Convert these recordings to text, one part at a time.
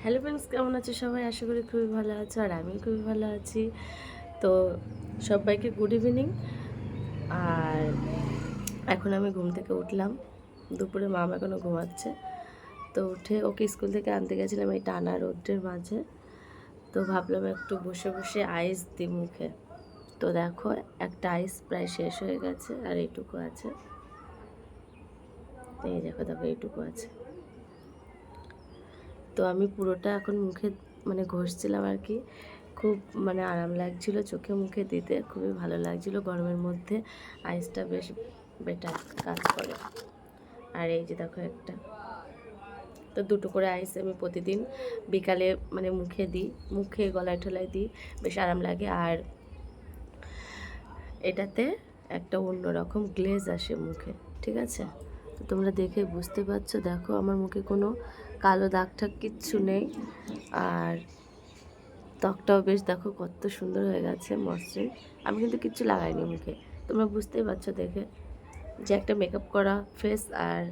Hello friends, কেমন আছো সবাই? আশা করি খুবই ভালো আছো, আর আমি খুবই ভালো আছি। তো সবাইকে গুড ইভিনিং। আর এখন আমি ঘুম থেকে উঠলাম। দুপুরে মাম এখনও ঘুমাচ্ছে। তো উঠে ওকে স্কুল থেকে আনতে গেছিলাম এই টানা রোদ্রের মাঝে। তো ভাবলাম একটু বসে বসে আইস দিই মুখে। তো দেখো, একটা আইস প্রায় শেষ হয়ে গেছে, আর এইটুকু আছে। এই দেখো দেখো, এইটুকু আছে। তো আমি পুরোটা এখন মুখে ঘষছিলাম আর কি। খুব আরাম লাগছিল চোখে মুখে দিতে, খুবই ভালো লাগছিল। গরমের মধ্যে আইসটা বেশ বেটার কাজ করে। আর এই যে দেখো একটা, তো দুটো করে আইস আমি প্রতিদিন বিকালে মুখে দিই, মুখে গলায় ঠোলায় দিই, বেশ আরাম লাগে। আর এটাতে একটা অন্যরকম গ্লেজ আসে মুখে, ঠিক আছে? তো তোমরা দেখে বুঝতে পারছো, দেখো আমার মুখে কোনো কালো দাগ ঠাক কিচ্ছু নেই। আর ত্বকটাও বেশ দেখো কত সুন্দর হয়ে গেছে, মসৃণ। আমি কিন্তু কিচ্ছু লাগাইনি মুখে, তোমরা বুঝতেই পারছো দেখে যে একটা মেকআপ করা ফেস। আর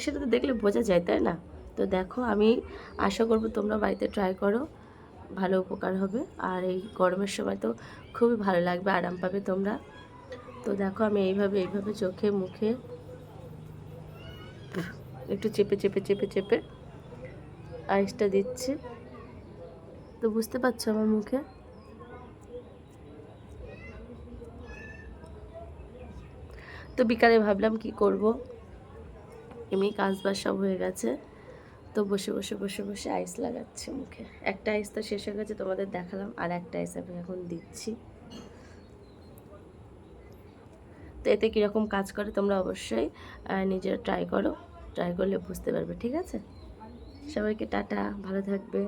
সেটা তো দেখলে বোঝা যায়, তাই না? তো দেখো, আমি আশা করবো তোমরা বাড়িতে ট্রাই করো, ভালো উপকার হবে। আর এই গরমের সময় তো খুবই ভালো লাগবে, আরাম পাবে তোমরা। তো দেখো, আমি এইভাবে এইভাবে চোখে মুখে একটু চেপে চেপে চেপে চেপে আইসটা দিচ্ছি। তো বুঝতে পারছো আমার মুখে। তো বিকালে ভাবলাম কি করব, এমনি কাজ বাজ সব হয়ে গেছে। তো বসে বসে বসে বসে আইস লাগাচ্ছি মুখে। একটা আইস তো শেষ হয়ে গেছে, তোমাদের দেখালাম, আর একটা আইস আমি এখন দিচ্ছি। তো এতে কীরকম কাজ করে তোমরা অবশ্যই নিজেরা ট্রাই করো, ট্রাই করলে বুঝতে পারবে, ঠিক আছে? সবাইকে টাটা, ভালো থাকবে।